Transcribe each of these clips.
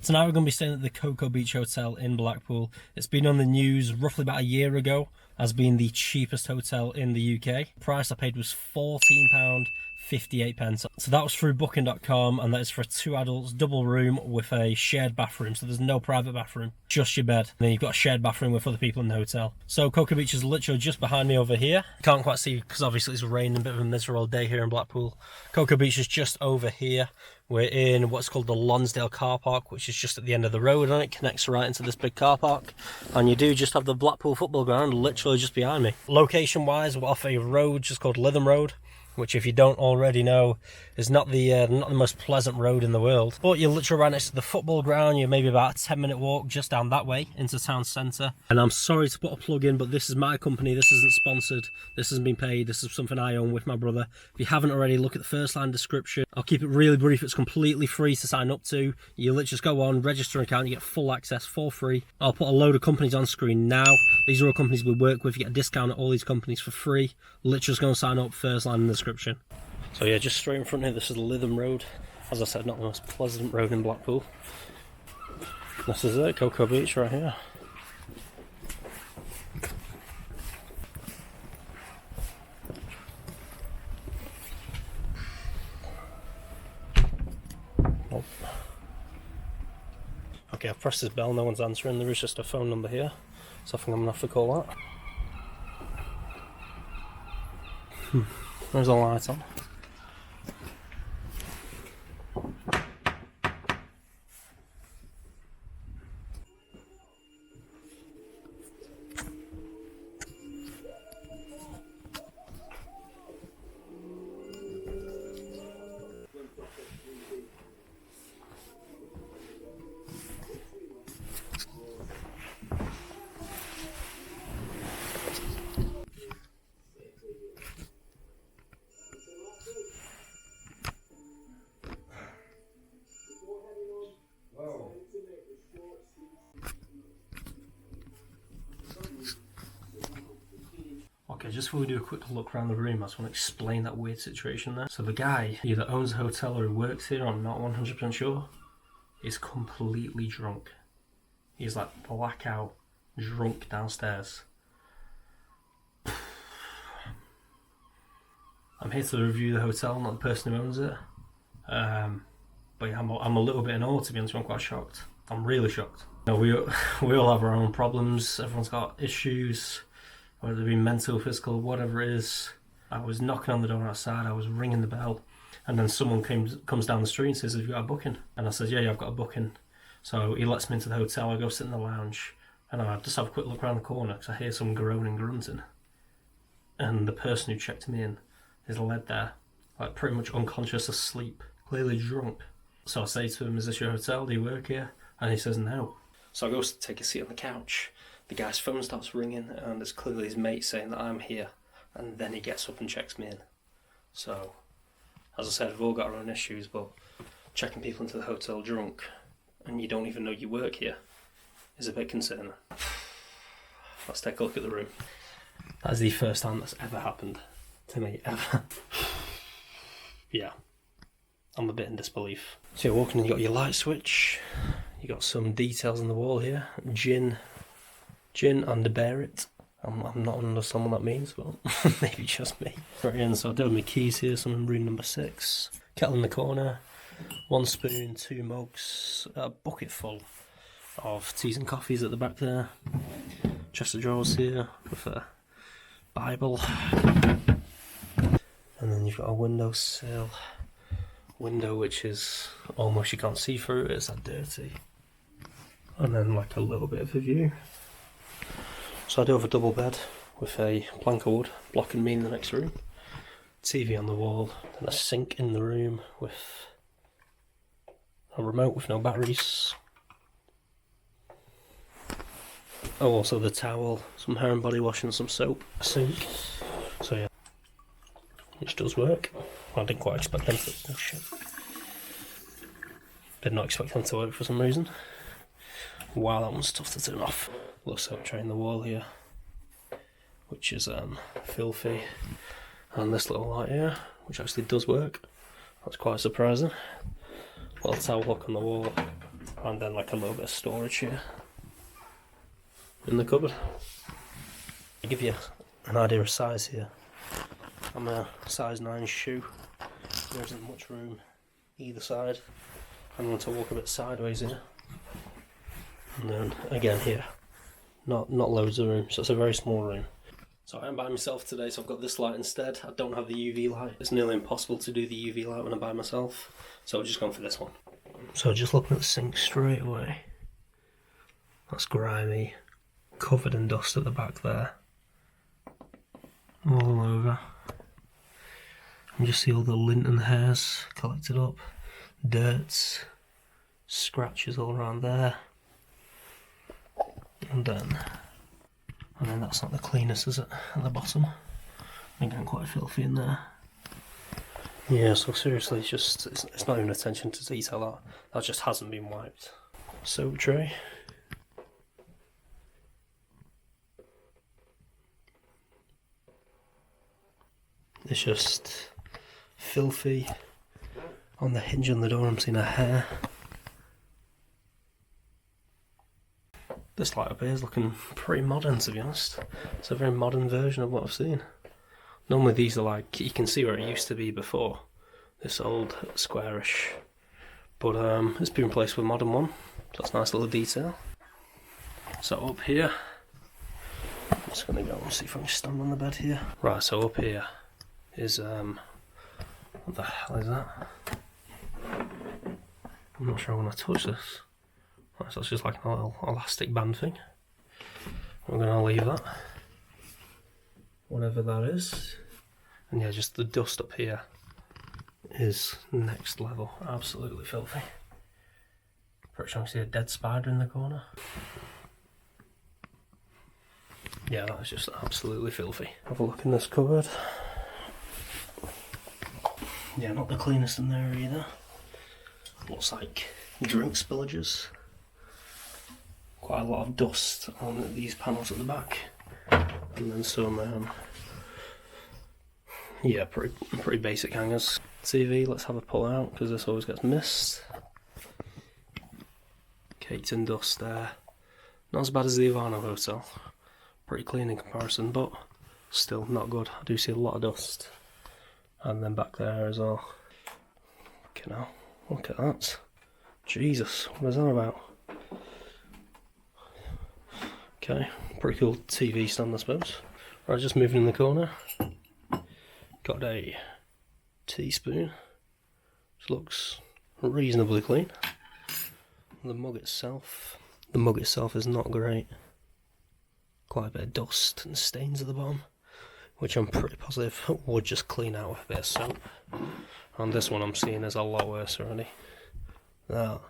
Tonight we're going to be staying at the Coco Beach Hotel in Blackpool. It's been on the news roughly about a year ago as being the cheapest hotel in the UK. The price I paid was £14.58. So that was through booking.com, and that is for 2 adults, double room with a shared bathroom. So there's no private bathroom, just your bed. And then you've got a shared bathroom with other people in the hotel. So Coco Beach is literally just behind me over here. Can't quite see because obviously it's raining, a bit of a miserable day here in Blackpool. Coco Beach is just over here. We're in what's called the Lonsdale car park, which is just at the end of the road, and it connects right into this big car park. And you do just have the Blackpool football ground literally just behind me. Location wise, we're off a road just called Lytham Road, which, if you don't already know, is not the most pleasant road in the world. But you're literally right next to the football ground. You're maybe about a 10-minute walk just down that way into town centre. And I'm sorry to put a plug in, but this is my company. This isn't sponsored. This hasn't been paid. This is something I own with my brother. If you haven't already, look at the first line description. I'll keep it really brief. It's completely free to sign up to. You literally just go on, register an account, you get full access for free. I'll put a load of companies on screen now. These are all companies we work with. You get a discount at all these companies for free. Literally just go and sign up, first line in the description. So yeah, just straight in front here, this is Lytham Road. As I said, not the most pleasant road in Blackpool. This is it, Coco Beach right here. Oh. Okay, I've pressed this bell, no one's answering. There is just a phone number here, so I think I'm gonna have to call that. There's a light on. Okay, just before we do a quick look around the room, I just want to explain that weird situation there. So the guy either owns the hotel or who works here, I'm not 100% sure, is completely drunk. He's like blackout drunk downstairs. I'm here to review the hotel, not the person who owns it. But yeah, I'm a little bit in awe, to be honest. I'm quite shocked. I'm really shocked. You know, we all have our own problems. Everyone's got issues, whether it be mental, physical, whatever it is. I was knocking on the door outside, I was ringing the bell, and then someone comes down the street and says, "Have you got a booking?" And I said, yeah, I've got a booking. So he lets me into the hotel. I go sit in the lounge, and I just have a quick look around the corner because I hear someone groaning, grunting. And the person who checked me in is led there, like pretty much unconscious, asleep, clearly drunk. So I say to him, "Is this your hotel? Do you work here?" And he says no. So I go to take a seat on the couch. The guy's phone starts ringing, and it's clearly his mate saying that I'm here. And then he gets up and checks me in. So, as I said, we've all got our own issues, but checking people into the hotel drunk and you don't even know you work here is a bit concerning. Let's take a look at the room. That's the first time that's ever happened to me, ever. Yeah, I'm a bit in disbelief. So you're walking in, you got your light switch, you got some details on the wall here. Gin under bear it. I'm not understanding what that means, but maybe just me. Right in, so I do have my keys here, so I'm in room number 6. Kettle in the corner, 1 spoon, 2 mugs, a bucket full of teas and coffees at the back there. Chest of drawers here with a Bible. And then you've got a windowsill. Window which is almost, you can't see through it, it's that dirty. And then like a little bit of a view. So I do have a double bed with a plank of wood blocking me in the next room. TV on the wall, and a sink in the room with a remote with no batteries. Oh, also the towel, some hair and body wash and some soap, a sink. So yeah, which does work. I didn't quite expect them to. Oh shit. Did not expect them to work for some reason. Wow, that one's tough to turn off. Little soap tray in the wall here, which is filthy. And this little light here, which actually does work. That's quite surprising. Little towel hook on the wall. And then like a little bit of storage here in the cupboard. To give you an idea of size here, I'm a size 9 shoe. There isn't much room either side. I'm going to walk a bit sideways here. And then again here, not loads of room, so it's a very small room. So I am by myself today, so I've got this light instead. I don't have the UV light. It's nearly impossible to do the UV light when I'm by myself, so I've just gone for this one. So just looking at the sink straight away, that's grimy, covered in dust at the back there, all over. And just see all the lint and hairs collected up, dirt, scratches all around there. And then that's not the cleanest, is it, at the bottom? Again, quite filthy in there. Yeah, so seriously, it's not even attention to detail, that just hasn't been wiped. Soap tray. It's just filthy. On the hinge on the door I'm seeing a hair. This light up here is looking pretty modern, to be honest. It's a very modern version of what I've seen. Normally these are like, you can see where it used to be before, this old squarish. But it's been replaced with a modern one, so that's a nice little detail. So up here, I'm just going to go and see if I can stand on the bed here. Right, so up here is, what the hell is that? I'm not sure I want to touch this. Right, so it's just like a little elastic band thing. I'm going to leave that, whatever that is. And yeah, just the dust up here is next level, absolutely filthy. Pretty sure I can see a dead spider in the corner. Yeah, that is just absolutely filthy. Have a look in this cupboard. Yeah, not the cleanest in there either. Looks like drink spillages. Quite a lot of dust on these panels at the back, and then some yeah, pretty basic hangers. TV, let's have a pull out because this always gets missed. Caked in dust there. Not as bad as the Ivano Hotel, pretty clean in comparison, but still not good. I do see a lot of dust. And then back there as well. Okay, now look at that. Jesus, what is that about? Okay, pretty cool TV stand, I suppose. Right, just moving in the corner. Got a teaspoon, which looks reasonably clean. The mug itself is not great. Quite a bit of dust and stains at the bottom, which I'm pretty positive would just clean out with a bit of soap. And this one I'm seeing is a lot worse already. That.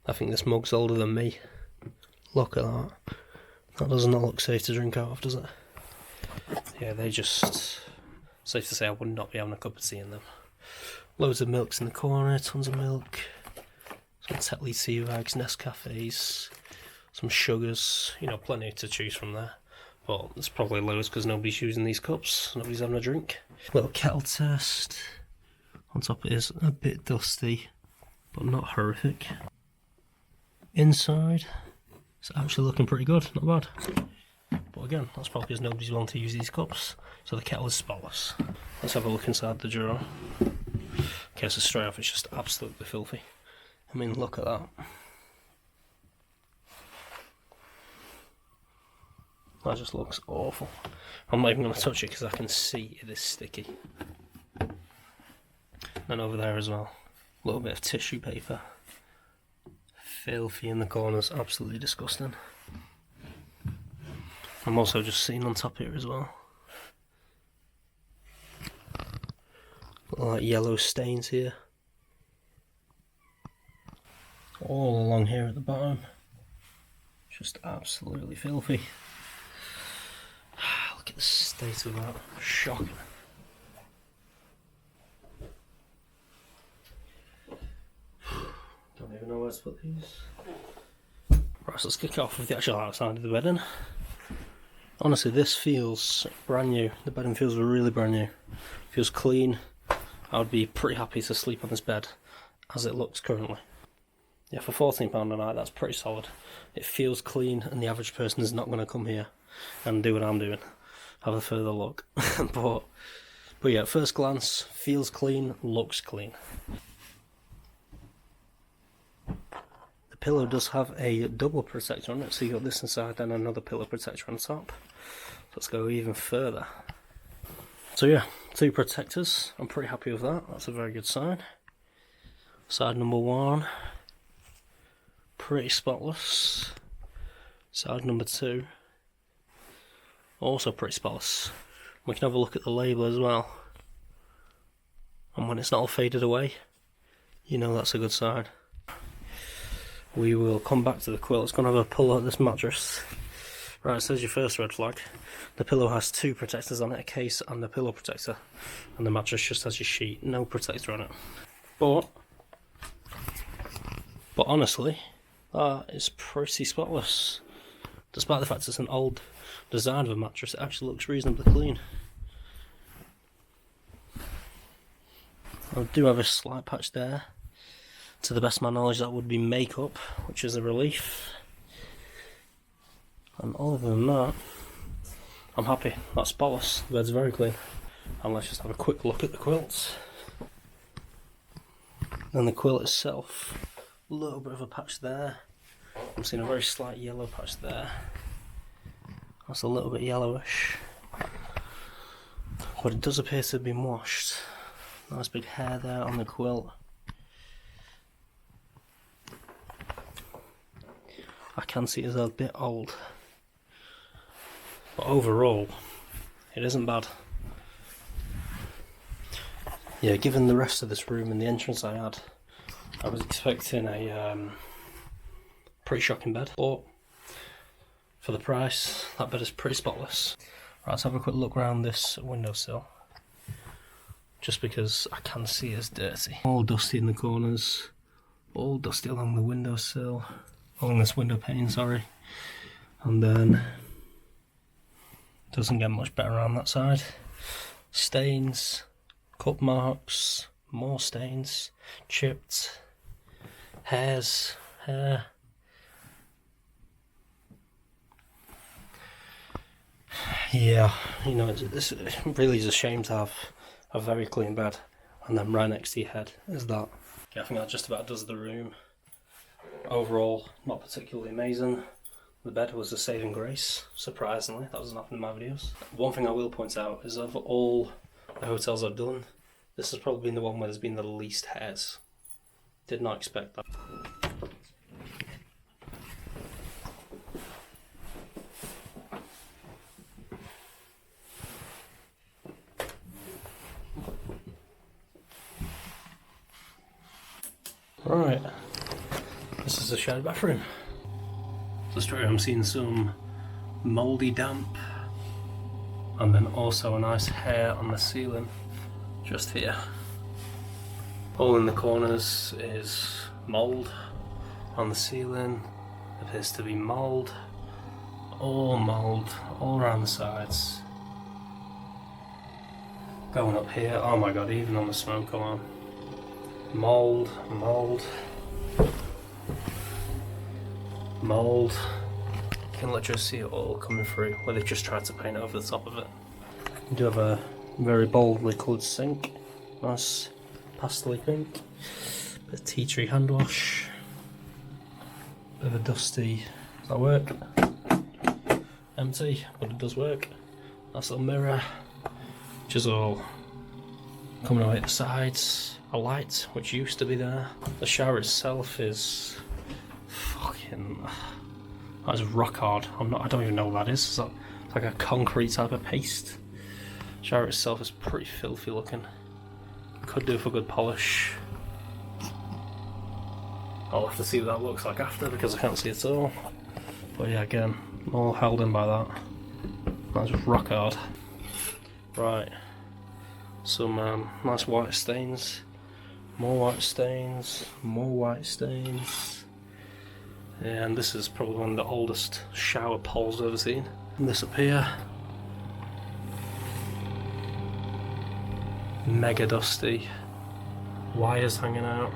I think this mug's older than me. Look at that. That does not look safe to drink out of, does it? Yeah, they just... Safe to say I would not be having a cup of tea in them. Loads of milks in the corner, tons of milk. Some Tetley tea bags, Nescafes, some sugars, you know, plenty to choose from there. But there's probably loads because nobody's using these cups, nobody's having a drink. Little kettle test. On top it is a bit dusty, but not horrific. Inside, it's actually looking pretty good, not bad. But again, that's probably because nobody's willing to use these cups, so the kettle is spotless. Let's have a look inside the drawer. Okay, so straight off it's just absolutely filthy. I mean, look at that. That just looks awful. I'm not even going to touch it because I can see it is sticky. And over there as well, a little bit of tissue paper. Filthy in the corners, absolutely disgusting. I'm also just seeing on top here as well. Like yellow stains here. All along here at the bottom. Just absolutely filthy. Look at the state of that. Shocking. Don't even know where to put these. Right, so let's kick off with the actual outside of the bedding. Honestly, this feels brand new. The bedding feels really brand new. Feels clean. I would be pretty happy to sleep on this bed as it looks currently. Yeah, for £14 a night, that's pretty solid. It feels clean, and the average person is not going to come here and do what I'm doing. Have a further look. but yeah, at first glance, feels clean, looks clean. The pillow does have a double protector on it, so you got this inside and another pillow protector on top. Let's go even further. So yeah, 2 protectors. I'm pretty happy with that. That's a very good sign. Side number 1, pretty spotless. Side number 2, also pretty spotless. We can have a look at the label as well. And when it's not all faded away, you know that's a good sign. We will come back to the quilt. It's going to have a pull at this mattress. Right, so there's your first red flag. The pillow has 2 protectors on it, a case and a pillow protector. And the mattress just has your sheet, no protector on it. But honestly, that is pretty spotless. Despite the fact it's an old design of a mattress, it actually looks reasonably clean. I do have a slight patch there. To the best of my knowledge, that would be makeup, which is a relief. And other than that, I'm happy. That's spotless. The bed's very clean. And let's just have a quick look at the quilt. And the quilt itself, a little bit of a patch there. I'm seeing a very slight yellow patch there. That's a little bit yellowish. But it does appear to have been washed. Nice big hair there on the quilt. I can see it's a bit old. But overall, it isn't bad. Yeah, given the rest of this room and the entrance I had, I was expecting a pretty shocking bed. But for the price, that bed is pretty spotless. Right, let's have a quick look around this windowsill. Just because I can see it's dirty. All dusty in the corners. All dusty along the windowsill. Along this window pane, sorry. And then doesn't get much better around that side. Stains, cup marks, more stains, chipped, hair. Yeah, you know, this really is a shame to have a very clean bed and then right next to your head is that. Yeah, I think that just about does the room. Overall, not particularly amazing. The bed was a saving grace, surprisingly. That doesn't happen in my videos. One thing I will point out is of all the hotels I've done, this has probably been the one where there's been the least hairs. Did not expect that. Right, this is the shared bathroom. So straight away I'm seeing some mouldy damp and then also a nice hair on the ceiling just here. All in the corners is mould. On the ceiling appears to be mould all around the sides. Going up here, oh my god, even on the smoke alarm. Mould. You can literally see it all coming through where they've just tried to paint over the top of it. You do have a very boldly coloured sink, nice pastel pink, bit of tea tree hand wash, bit of a dusty, does that work? Empty, but it does work. Nice little mirror, which is all coming away at the sides. A light, which used to be there. The shower itself is fucking... That is rock hard. I don't even know what that is. It's like a concrete type of paste. The shower itself is pretty filthy looking. Could do for good polish. I'll have to see what that looks like after because I can't see it at all. But yeah, again, all held in by that. That's rock hard. Right. Some nice white stains. More white stains, more white stains. And this is probably one of the oldest shower poles I've ever seen. And this up here. Mega dusty. Wires hanging out.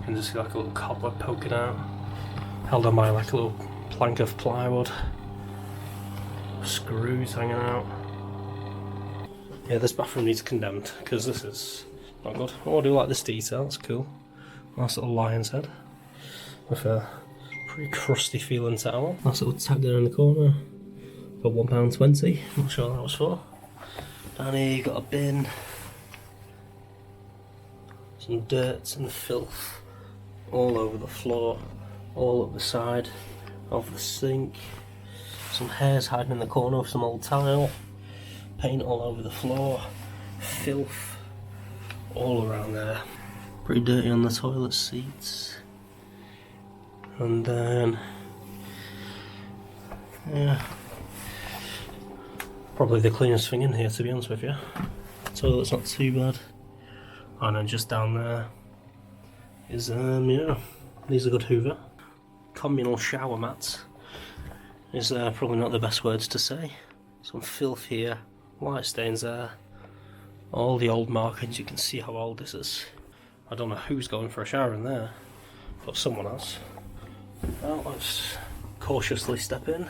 can just see like a little cobweb poking out, held on by like a little plank of plywood, screws hanging out. Yeah, this bathroom needs condemned because this is not good. Oh, I do like this detail, it's cool. Nice little lion's head with a pretty crusty feeling towel. Nice little tag there in the corner for £1.20. Not sure what that was for. Down here you got a bin, some dirt and filth all over the floor, all up the side of the sink. Some hairs hiding in the corner of some old tile, paint all over the floor, filth all around there. Pretty dirty on the toilet seats. And then, yeah, probably the cleanest thing in here, to be honest with you. Toilet's not too bad. And then just down there is, yeah, needs a good hoover. Communal shower mats is probably not the best words to say. Some filth here, light stains there, all the old markings. You can see how old this is. I don't know who's going for a shower in there, but someone has. Well, let's cautiously step in.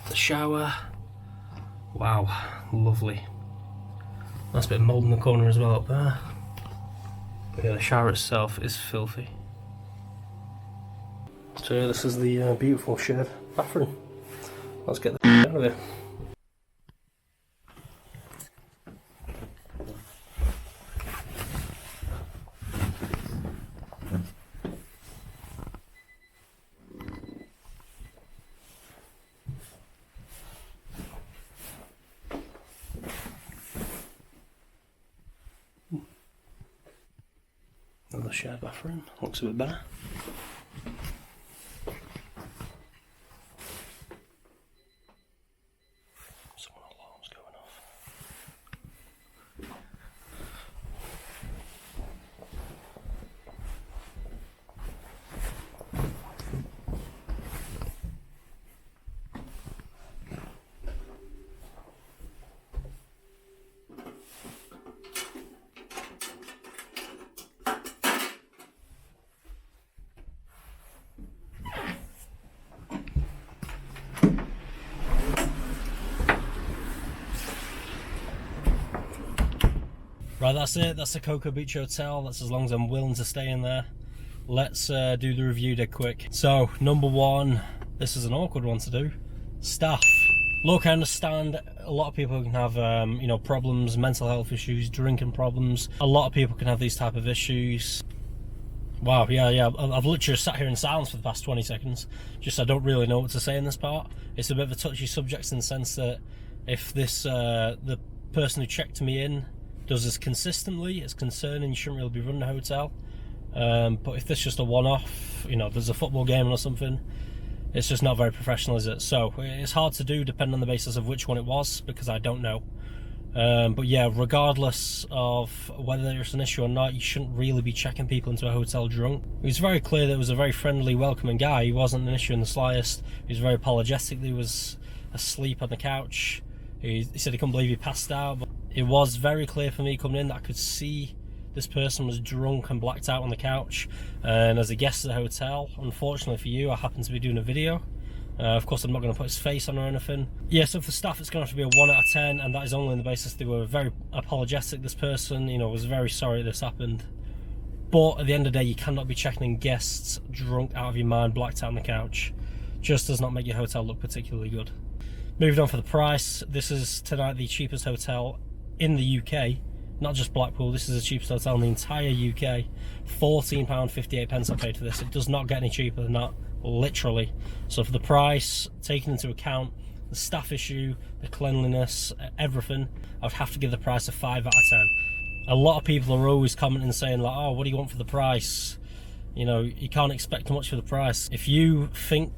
The shower. Wow, lovely. Nice bit of mould in the corner as well up there. But yeah, the shower itself is filthy. So yeah, this is the beautiful shared bathroom. Let's get the out of here. Another shared bathroom, looks a bit better. Some alarms going off. Right, that's it. That's the Coco Beach Hotel. That's as long as I'm willing to stay in there. Let's do the review dead quick. So, number one, this is an awkward one to do. Staff. Look, I understand a lot of people can have, you know, problems, mental health issues, drinking problems. A lot of people can have these type of issues. Wow, yeah. I've literally sat here in silence for the past 20 seconds. Just I don't really know what to say in this part. It's a bit of a touchy subject in the sense that if this, the person who checked me in does this consistently, it's concerning. You shouldn't really be running a hotel. But if this is just a one-off, you know, there's a football game or something, it's just not very professional, is it? So it's hard to do depending on the basis of which one it was, because I don't know. But yeah, regardless of whether there's an issue or not, you shouldn't really be checking people into a hotel drunk. It was very clear that it was a very friendly, welcoming guy. He wasn't an issue in the slightest. He was very apologetic that he was asleep on the couch. He said he couldn't believe he passed out. But it was very clear for me coming in that I could see this person was drunk and blacked out on the couch. And as a guest at the hotel, unfortunately for you, I happened to be doing a video. Of course, I'm not going to put his face on or anything. Yeah, so for staff, it's going to have to be a 1 out of 10, and that is only on the basis they were very apologetic. This person, you know, was very sorry this happened. But at the end of the day, you cannot be checking in guests drunk out of your mind, blacked out on the couch. Just does not make your hotel look particularly good. Moving on for the price, this is tonight the cheapest hotel in the UK, not just Blackpool. This is the cheapest hotel in the entire UK. £14.58 I paid for this. It does not get any cheaper than that, literally. So for the price, taking into account the staff issue, the cleanliness, everything, I would have to give the price a 5 out of 10. A lot of people are always commenting saying like, oh, what do you want for the price? You know, you can't expect much for the price. If you think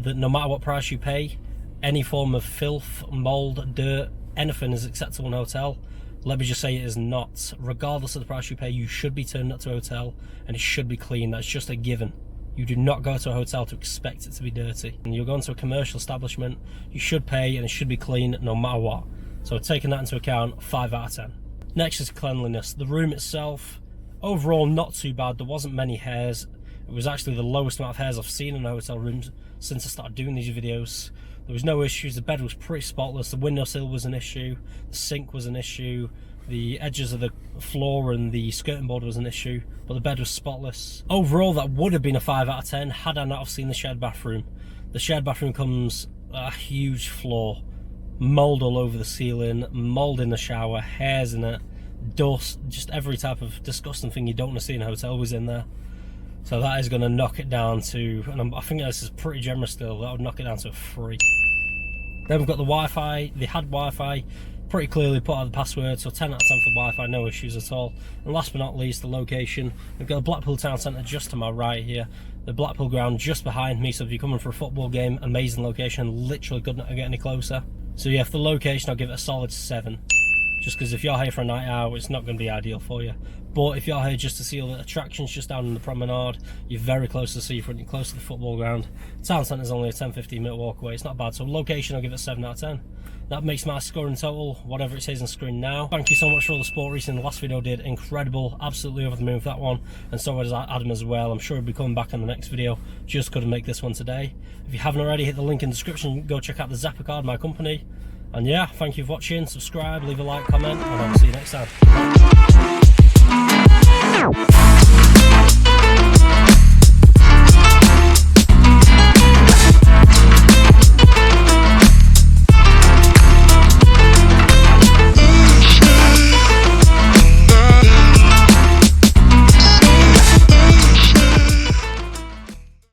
that no matter what price you pay, any form of filth, mould, dirt, anything is acceptable in a hotel, let me just say it is not. Regardless of the price you pay, you should be turned up to a hotel and it should be clean. That's just a given. You do not go to a hotel to expect it to be dirty. And you're going to a commercial establishment, you should pay and it should be clean no matter what. So taking that into account, 5 out of 10. Next is cleanliness. The room itself, Overall, not too bad. There wasn't many hairs. It was actually the lowest amount of hairs I've seen in a hotel room since I started doing these videos. There was no issues. The bed was pretty spotless. The windowsill was an issue. The sink was an issue. The edges of the floor and the skirting board was an issue, but the bed was spotless. Overall, that would have been a 5 out of 10 had I not have seen the shared bathroom. The shared bathroom comes a huge floor, mould all over the ceiling, mould in the shower, hairs in it, dust, just every type of disgusting thing you don't want to see in a hotel was in there. So that is going to knock it down to, and I think this is pretty generous still, that would knock it down to a 3. Then we've got the Wi-Fi. They had Wi-Fi, pretty clearly put out the password, so 10 out of 10 for Wi-Fi, no issues at all. And last but not least, the location. We've got the Blackpool Town Centre just to my right here, the Blackpool ground just behind me, so if you're coming for a football game, amazing location, literally couldn't get any closer. So yeah, for the location, I'll give it a solid 7. Just because if you're here for a night out, it's not going to be ideal for you. But if you're here just to see all the attractions just down in the promenade, you're very close to the seafront, you're close to the football ground. Town centre is only a 10-15 minute walk away, it's not bad. So location, I'll give it a 7 out of 10. That makes my score in total, whatever it says on screen now. Thank you so much for all the support recently. The last video did incredible, absolutely over the moon with that one. And so was Adam as well. I'm sure he'll be coming back on the next video. Just couldn't make this one today. If you haven't already, hit the link in the description, go check out the Zappa Card, my company. And yeah, thank you for watching, subscribe, leave a like, comment, and I'll see you next time.